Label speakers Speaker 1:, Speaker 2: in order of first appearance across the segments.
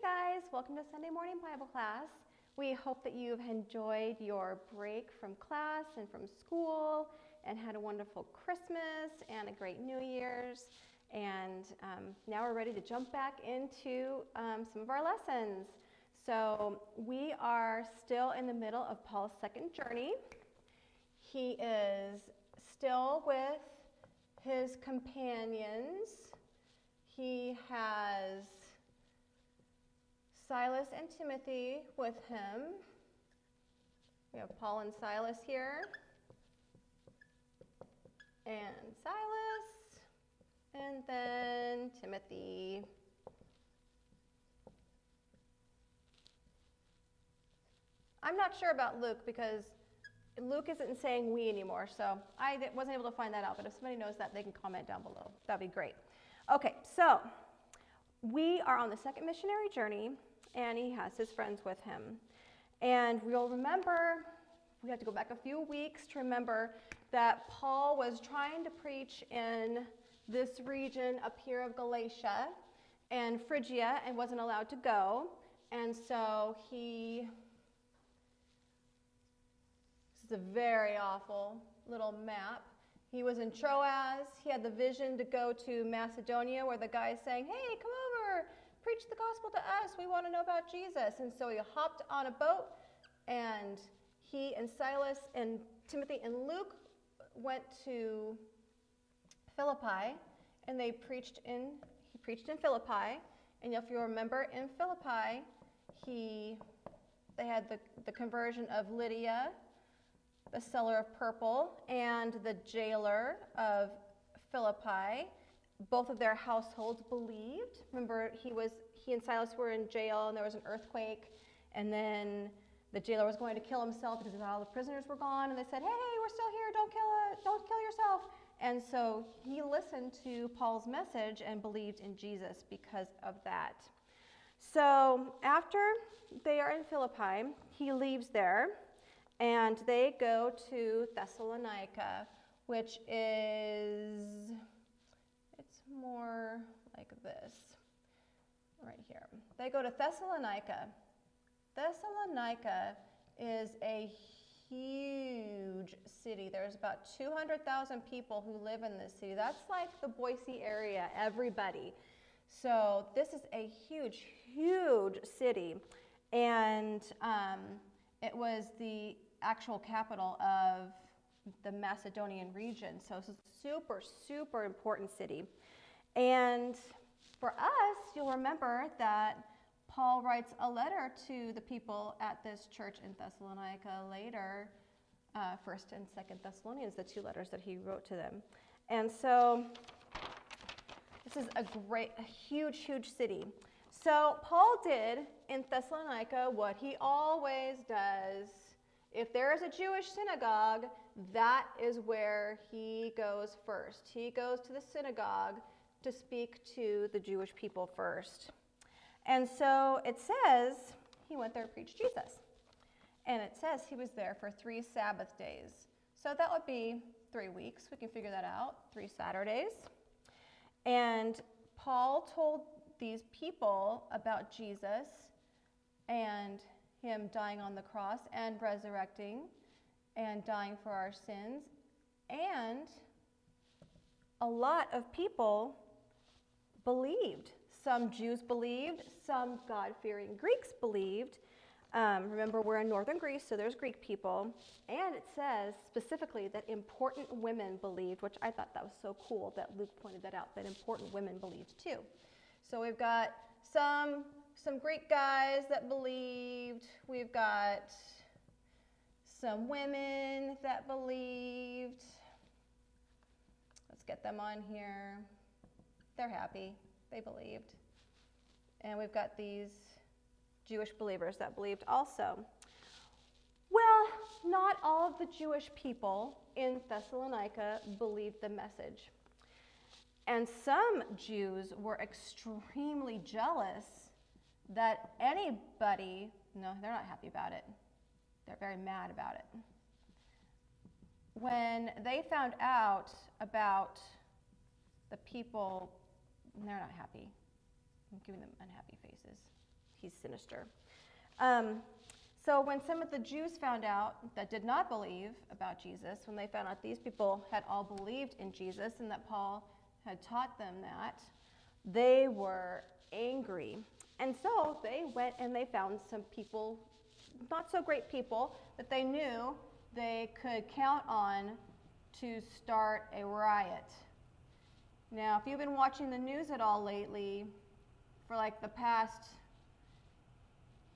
Speaker 1: Hey guys, welcome to Sunday morning Bible class. We hope that you've enjoyed your break from class and from school and had a wonderful Christmas and a great New Year's. And now we're ready to jump back into some of our lessons. So we are still in the middle of Paul's second journey. He is still with his companions. He has Silas and Timothy with him. We have Paul and Silas here. And Silas. And then Timothy. I'm not sure about Luke because Luke isn't saying we anymore, so I wasn't able to find that out, but if somebody knows that, they can comment down below. That'd be great. Okay, so we are on the second missionary journey, and he has his friends with him. And we'll remember, we have to go back a few weeks to remember that Paul was trying to preach in this region up here of Galatia and Phrygia and wasn't allowed to go. And so this is a very awful little map. He was in Troas. He had the vision to go to Macedonia where the guy's saying, hey, come over, preach the gospel to us. We want to know about Jesus. And so he hopped on a boat, and he and Silas and Timothy and Luke went to Philippi, and he preached in Philippi. And if you remember, in Philippi, they had the conversion of Lydia, the seller of purple, and the jailer of Philippi. Both of their households believed. Remember, he and Silas were in jail, and there was an earthquake, and then the jailer was going to kill himself because all the prisoners were gone, and they said, hey, we're still here, don't kill yourself. And so he listened to Paul's message and believed in Jesus because of that. So after they are in Philippi, he leaves there, and they go to Thessalonica, which is, it's more like this, right here. They go to Thessalonica. Thessalonica is a huge city. There's about 200,000 people who live in this city. That's like the Boise area, everybody. So this is a huge, huge city. And it was the actual capital of the Macedonian region. So it's a super, super important city. And for us, you'll remember that Paul writes a letter to the people at this church in Thessalonica later, 1st and 2nd Thessalonians, the two letters that he wrote to them. And so this is a huge, huge city. So Paul did in Thessalonica what he always does. If there is a Jewish synagogue, that is where he goes first. He goes to the synagogue to speak to the Jewish people first. And so it says he went there to preach Jesus. And it says he was there for 3 Sabbath days. So that would be 3 weeks. We can figure that out, 3 Saturdays. And Paul told these people about Jesus and him dying on the cross and resurrecting and dying for our sins. And a lot of people believed. Some Jews believed, some God-fearing Greeks believed. Remember, we're in northern Greece, so there's Greek people. And it says specifically that important women believed, which I thought that was so cool that Luke pointed that out, that important women believed too. So we've got some Greek guys that believed. We've got some women that believed. Let's get them on here. They're happy. They believed. And we've got these Jewish believers that believed also. Well, not all of the Jewish people in Thessalonica believed the message. And some Jews were extremely jealous that anybody, no, they're not happy about it. They're very mad about it. When they found out about the people, they're not happy. I'm giving them unhappy faces. he's sinister. So when some of the Jews found out that did not believe about Jesus, when they found out these people had all believed in Jesus and that Paul had taught them that, they were angry. And so they went and they found some people, not so great people, that they knew they could count on to start a riot. Now, if you've been watching the news at all lately, for like the past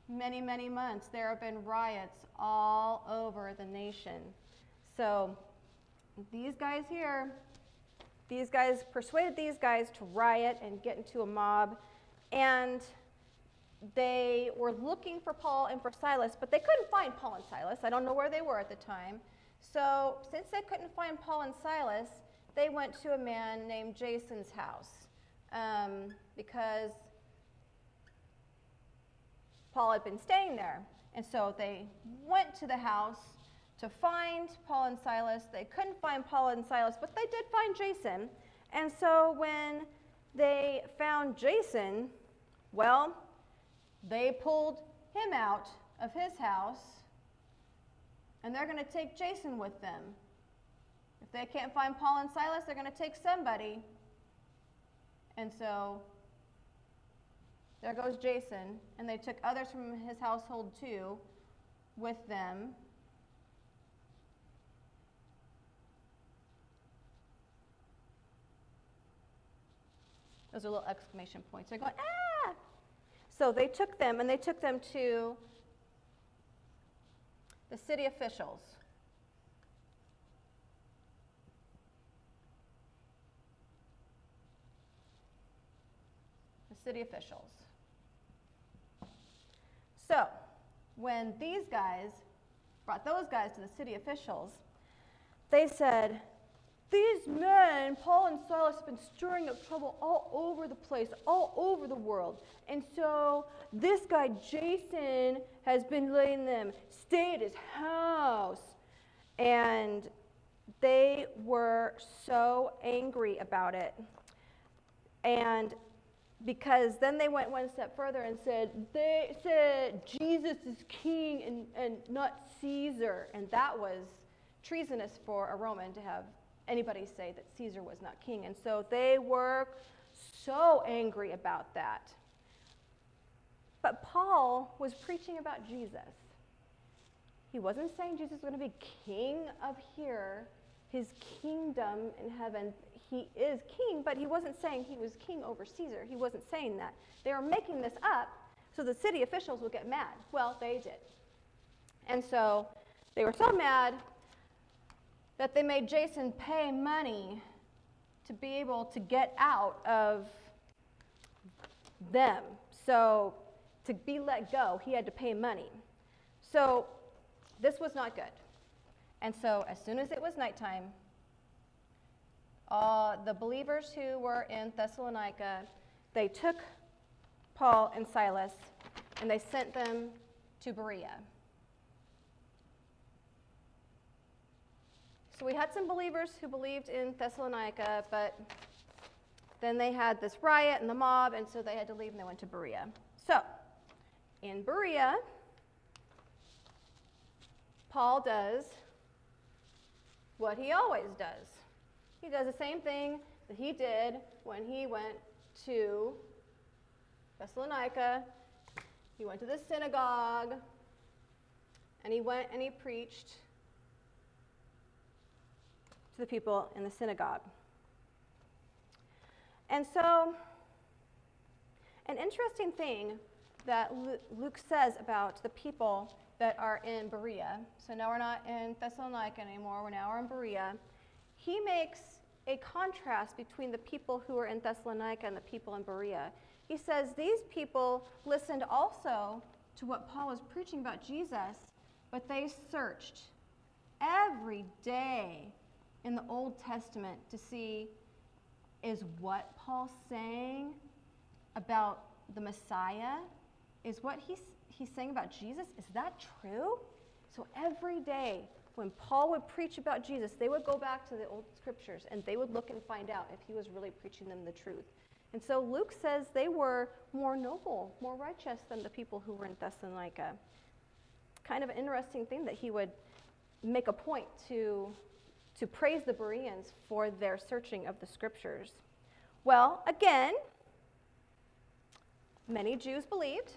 Speaker 1: many, many months, there have been riots all over the nation. So these guys here, these guys persuaded these guys to riot and get into a mob, and they were looking for Paul and for Silas, but they couldn't find Paul and Silas. I don't know where they were at the time. So since they couldn't find Paul and Silas, they went to a man named Jason's house because Paul had been staying there. And so they went to the house to find Paul and Silas. They couldn't find Paul and Silas, but they did find Jason. And so when they found Jason, well, they pulled him out of his house, and they're going to take Jason with them. If they can't find Paul and Silas, they're going to take somebody. And so there goes Jason, and they took others from his household too with them. Those are little exclamation points. They're going, ah! So they took them, and they took them to the city officials. The city officials. So when these guys brought those guys to the city officials, they said, these men, Paul and Silas, have been stirring up trouble all over the place, all over the world. And so this guy, Jason, has been letting them stay at his house. And they were so angry about it. And because then they went one step further and said, they said Jesus is king and not Caesar. And that was treasonous for a Roman to have anybody say that Caesar was not king. And so they were so angry about that. But Paul was preaching about Jesus. He wasn't saying Jesus was going to be king of here, his kingdom in heaven. He is king, but he wasn't saying he was king over Caesar. He wasn't saying that. They were making this up so the city officials would get mad. Well, they did. And so they were so mad that they made Jason pay money to be able to get out of them. So to be let go, he had to pay money. So this was not good. And so as soon as it was nighttime, the believers who were in Thessalonica, they took Paul and Silas and they sent them to Berea. So we had some believers who believed in Thessalonica, but then they had this riot and the mob, and so they had to leave and they went to Berea. So in Berea, Paul does what he always does. He does the same thing that he did when he went to Thessalonica. He went to the synagogue, and he went and he preached to the people in the synagogue. And so, an interesting thing that Luke says about the people that are in Berea, so now we're not in Thessalonica anymore, we're in Berea, he makes a contrast between the people who are in Thessalonica and the people in Berea. He says these people listened also to what Paul was preaching about Jesus, but they searched every day in the Old Testament to see, is what Paul's saying about the Messiah, is what he's saying about Jesus, is that true? So every day when Paul would preach about Jesus, they would go back to the old scriptures and they would look and find out if he was really preaching them the truth. And so Luke says they were more noble, more righteous than the people who were in Thessalonica. Kind of an interesting thing that he would make a point to praise the Bereans for their searching of the scriptures. Well, again, many Jews believed.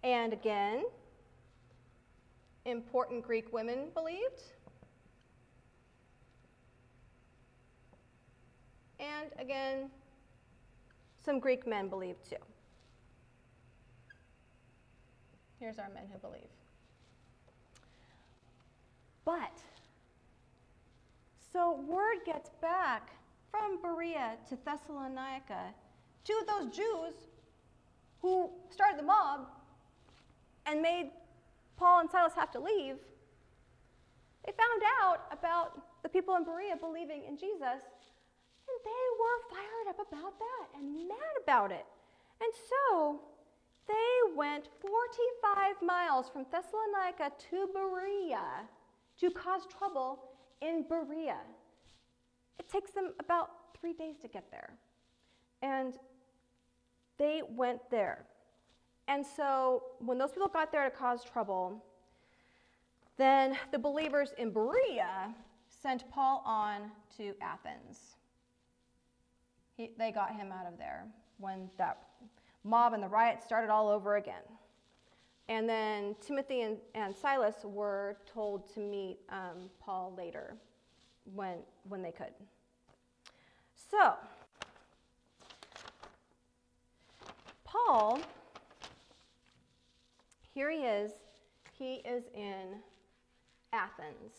Speaker 1: And again, important Greek women believed. And again, some Greek men believed too. Here's our men who believe. But, so word gets back from Berea to Thessalonica to those Jews who started the mob and made Paul and Silas have to leave. They found out about the people in Berea believing in Jesus, and they were fired up about that and mad about it. And so they went 45 miles from Thessalonica to Berea to cause trouble in Berea. It takes them about 3 days to get there. And they went there. And so when those people got there to cause trouble, then the believers in Berea sent Paul on to Athens. They got him out of there when that mob and the riot started all over again. And then Timothy and Silas were told to meet Paul later when they could. So, Paul, here he is. He is in Athens.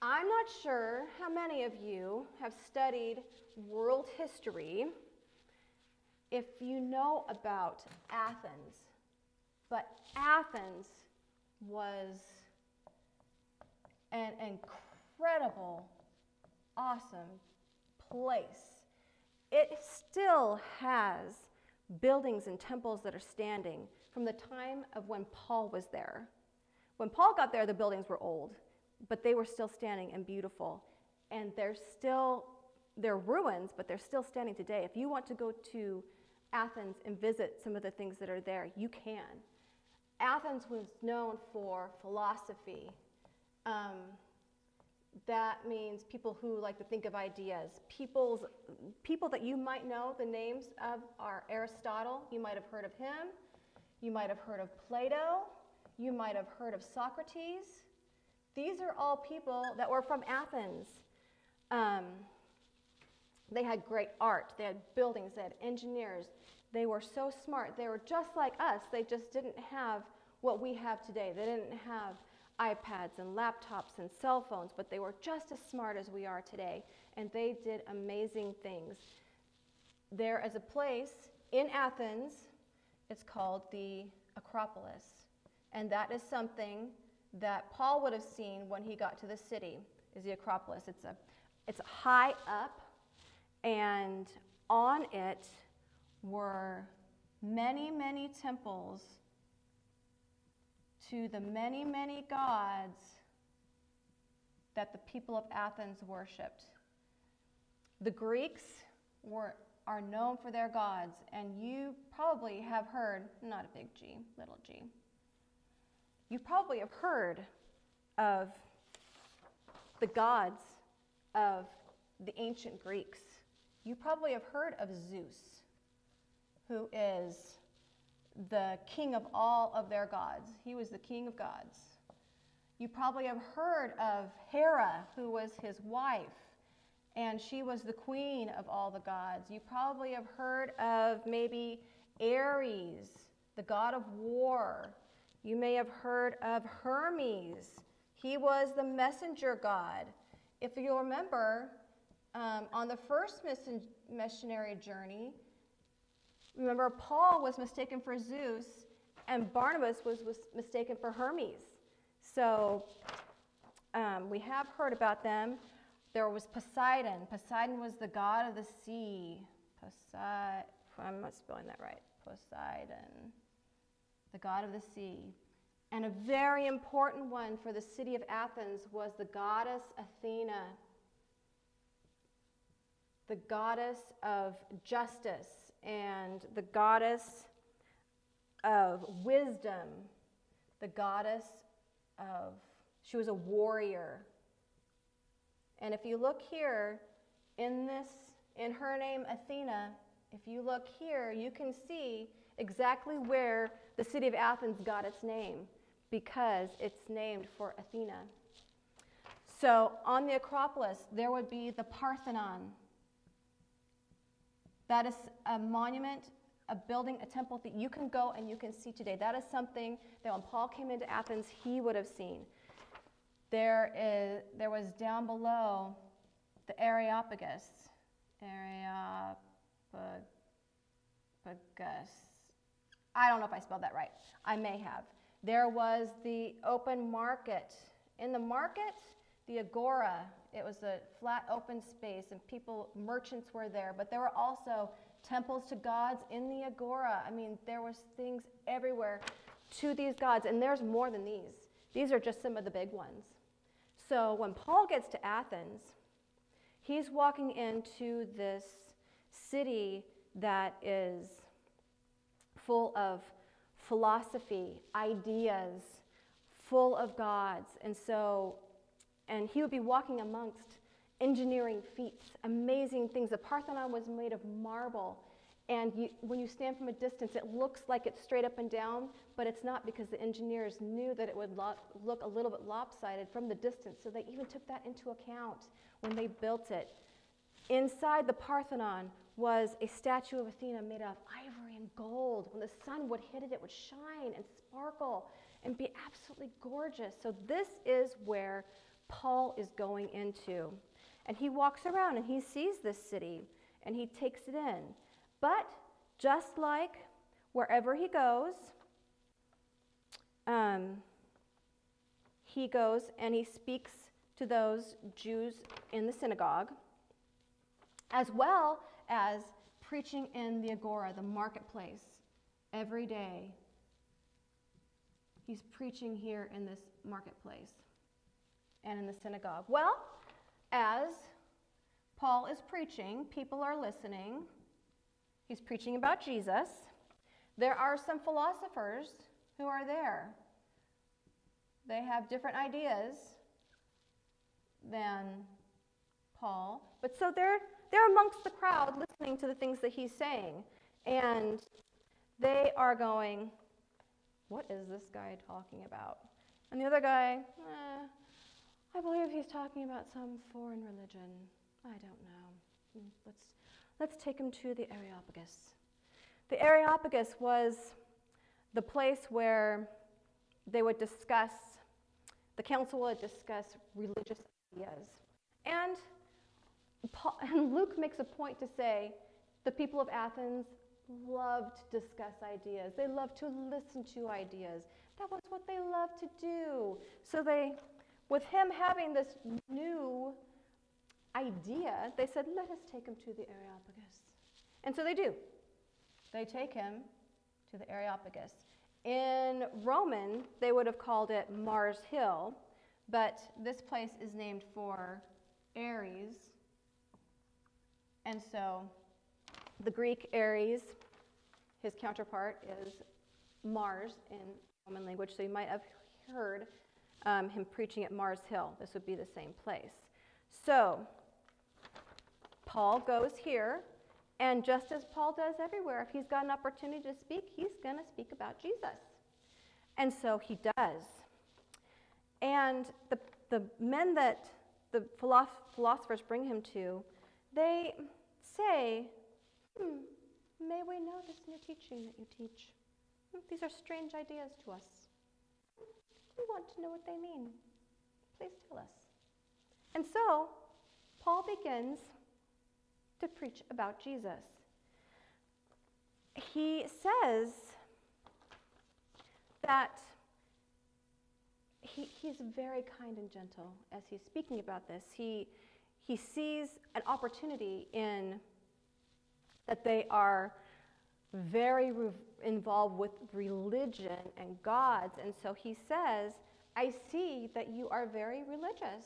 Speaker 1: I'm not sure how many of you have studied world history if you know about Athens, but Athens was an incredible, awesome place. It still has buildings and temples that are standing from the time of when Paul was there. When Paul got there, the buildings were old, but they were still standing and beautiful. And they're ruins, but they're still standing today. If you want to go to Athens and visit some of the things that are there, you can. Athens was known for philosophy. That means people who like to think of ideas. People that you might know the names of are Aristotle. You might have heard of him. You might have heard of Plato. You might have heard of Socrates. These are all people that were from Athens. They had great art. They had buildings. They had engineers. They were so smart. They were just like us. They just didn't have what we have today. They didn't have iPads and laptops and cell phones, but they were just as smart as we are today, and they did amazing things. There is a place in Athens, it's called the Acropolis, and that is something that Paul would have seen when he got to the city, is the Acropolis. It's high up, and on it were many, many temples to the many, many gods that the people of Athens worshipped. The Greeks are known for their gods, and you probably have heard, not a big G, little g, you probably have heard of the gods of the ancient Greeks. You probably have heard of Zeus, who is the king of all of their gods. He was the king of gods. You probably have heard of Hera, who was his wife, and she was the queen of all the gods. You probably have heard of maybe Ares, the god of war. You may have heard of Hermes. He was the messenger god. If you remember, on the first missionary journey, remember, Paul was mistaken for Zeus, and Barnabas was mistaken for Hermes. So we have heard about them. There was Poseidon. Poseidon was the god of the sea. I'm not spelling that right. Poseidon, the god of the sea. And a very important one for the city of Athens was the goddess Athena, the goddess of justice and the goddess of wisdom, the goddess of, she was a warrior. And if you look here in her name Athena, if you look here, you can see exactly where the city of Athens got its name, because it's named for Athena. So on the Acropolis, there would be the Parthenon. That is a monument, a building, a temple that you can go and you can see today. That is something that when Paul came into Athens, he would have seen. There was down below the Areopagus. I don't know if I spelled that right. I may have. There was the open market. In the market, the agora. It was a flat open space and merchants were there, but there were also temples to gods in the agora. I mean, there was things everywhere to these gods, and there's more than these. These are just some of the big ones. So when Paul gets to Athens, he's walking into this city that is full of philosophy, ideas, full of gods. And he would be walking amongst engineering feats, amazing things. The Parthenon was made of marble. And when you stand from a distance, it looks like it's straight up and down, but it's not, because the engineers knew that it would look a little bit lopsided from the distance. So they even took that into account when they built it. Inside the Parthenon was a statue of Athena made of ivory and gold. When the sun would hit it, it would shine and sparkle and be absolutely gorgeous. So this is where Paul is going into. And he walks around and he sees this city and he takes it in. But just like wherever he goes and he speaks to those Jews in the synagogue, as well as preaching in the agora, the marketplace, every day. He's preaching here in this marketplace and in the synagogue. Well, as Paul is preaching, people are listening. He's preaching about Jesus. There are some philosophers who are there. They have different ideas than Paul, but so they're amongst the crowd listening to the things that he's saying, and they are going, what is this guy talking about? And the other guy, I believe he's talking about some foreign religion. I don't know. Let's take him to the Areopagus. The Areopagus was the place where they would discuss, the council would discuss religious ideas. And Luke makes a point to say the people of Athens loved to discuss ideas. They loved to listen to ideas. That was what they loved to do. So with him having this new idea, they said, let us take him to the Areopagus. And so they do. They take him to the Areopagus. In Roman, they would have called it Mars Hill, but this place is named for Ares. And so the Greek Ares, his counterpart is Mars in Roman language, so you might have heard him preaching at Mars Hill. This would be the same place. So Paul goes here, and just as Paul does everywhere, if he's got an opportunity to speak, he's going to speak about Jesus. And so he does. And the men that the philosophers bring him to, they say, may we know this new teaching that you teach? These are strange ideas to us. We want to know what they mean. Please tell us. And so, Paul begins to preach about Jesus. He says that he's very kind and gentle as he's speaking about this. He sees an opportunity in that they are very involved with religion and gods. And so he says, I see that you are very religious.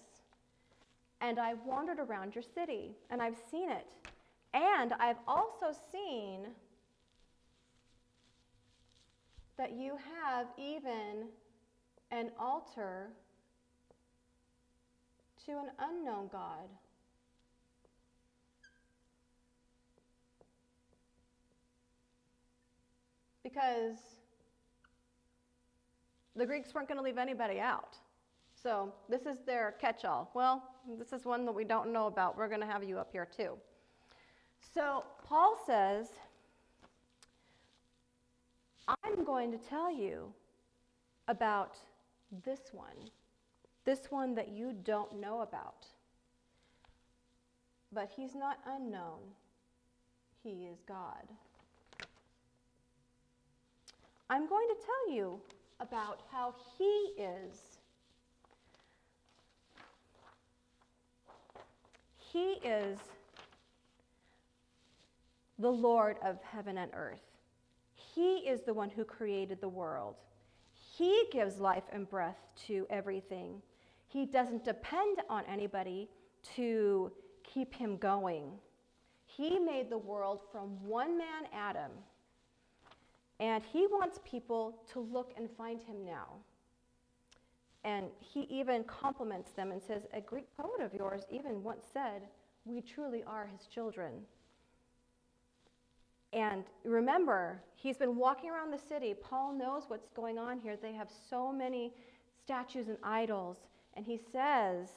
Speaker 1: And I've wandered around your city, and I've seen it. And I've also seen that you have even an altar to an unknown God. Because the Greeks weren't going to leave anybody out. So this is their catch-all. Well, this is one that we don't know about. We're going to have you up here too. So Paul says, I'm going to tell you about this one that you don't know about. But he's not unknown. He is God. I'm going to tell you about how he is. He is the Lord of heaven and earth. He is the one who created the world. He gives life and breath to everything. He doesn't depend on anybody to keep him going. He made the world from one man, Adam, and he wants people to look and find him now. And he even compliments them and says, a Greek poet of yours even once said, we truly are his children. And remember, he's been walking around the city. Paul knows what's going on here. They have so many statues and idols. And he says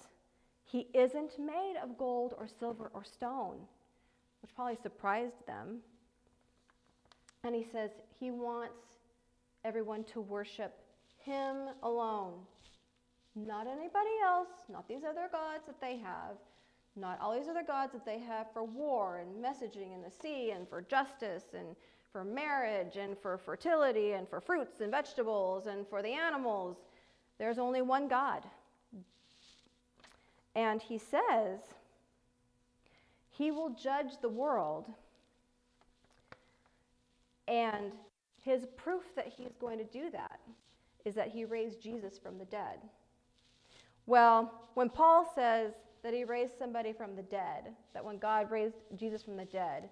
Speaker 1: he isn't made of gold or silver or stone, which probably surprised them. And he says he wants everyone to worship him alone. Not anybody else, not these other gods that they have, not all these other gods that they have for war and messaging in the sea and for justice and for marriage and for fertility and for fruits and vegetables and for the animals. There's only one God. And he says he will judge the world, and his proof that he's going to do that is that he raised Jesus from the dead. Well, when Paul says that he raised somebody from the dead, that when God raised Jesus from the dead,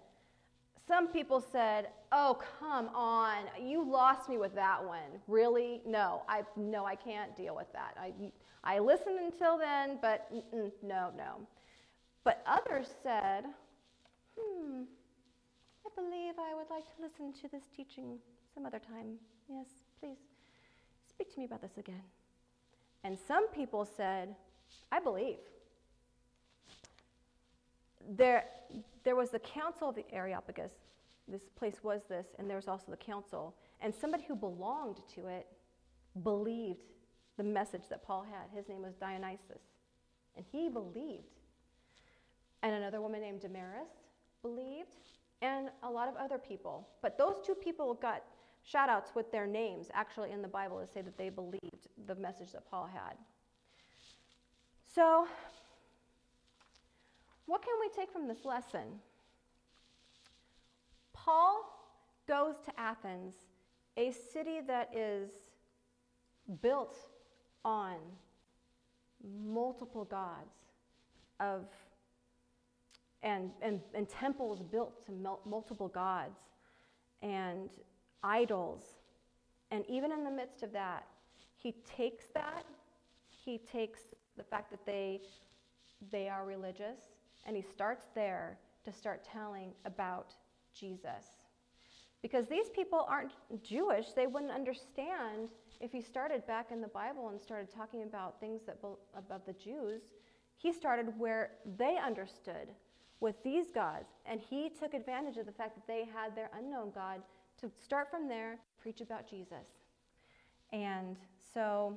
Speaker 1: some people said, oh, come on, you lost me with that one. Really? No, I can't deal with that. I listened until then, but no. But others said, I believe I would like to listen to this teaching some other time. Yes, please, speak to me about this again. And some people said, I believe. There was the council of the Areopagus. This place was this, and there was also the council. And somebody who belonged to it believed the message that Paul had. His name was Dionysus, and he believed. And another woman named Damaris believed, and a lot of other people. But those two people got shout-outs with their names, actually, in the Bible to say that they believed the message that Paul had. So, what can we take from this lesson? Paul goes to Athens, a city that is built on multiple gods and temples built to multiple gods and idols. And even in the midst of that, he takes the fact that they are religious, and he starts there to start telling about Jesus. Because these people aren't Jewish, they wouldn't understand if he started back in the Bible and started talking about things about the Jews. He started where they understood, with these gods, and he took advantage of the fact that they had their unknown God to start from there, preach about Jesus. And so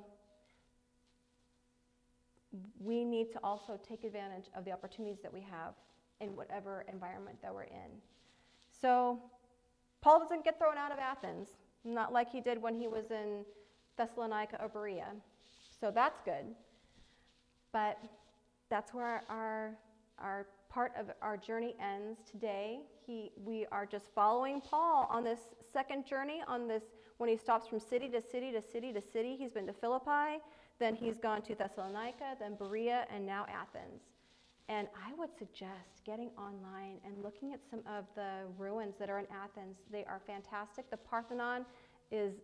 Speaker 1: we need to also take advantage of the opportunities that we have in whatever environment that we're in. So Paul doesn't get thrown out of Athens, not like he did when he was in Thessalonica or Berea. So that's good. But that's where our part of our journey ends today. We are just following Paul on this second journey, when he stops from city to city to city to city. He's been to Philippi, then he's gone to Thessalonica, then Berea, and now Athens. And I would suggest getting online and looking at some of the ruins that are in Athens. They are fantastic. The Parthenon is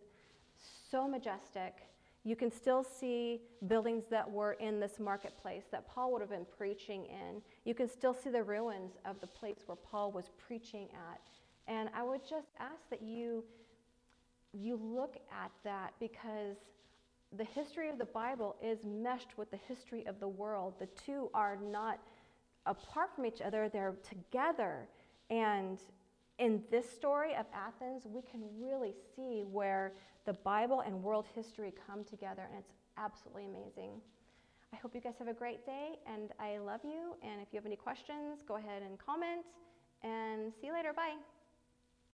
Speaker 1: so majestic. You can still see buildings that were in this marketplace that Paul would have been preaching in. You can still see the ruins of the place where Paul was preaching at. And I would just ask that you look at that, because the history of the Bible is meshed with the history of the world. The two are not apart from each other, they're together. And in this story of Athens, we can really see where the Bible and world history come together, and it's absolutely amazing. I hope you guys have a great day, and I love you. And if you have any questions, go ahead and comment, and see you later. Bye.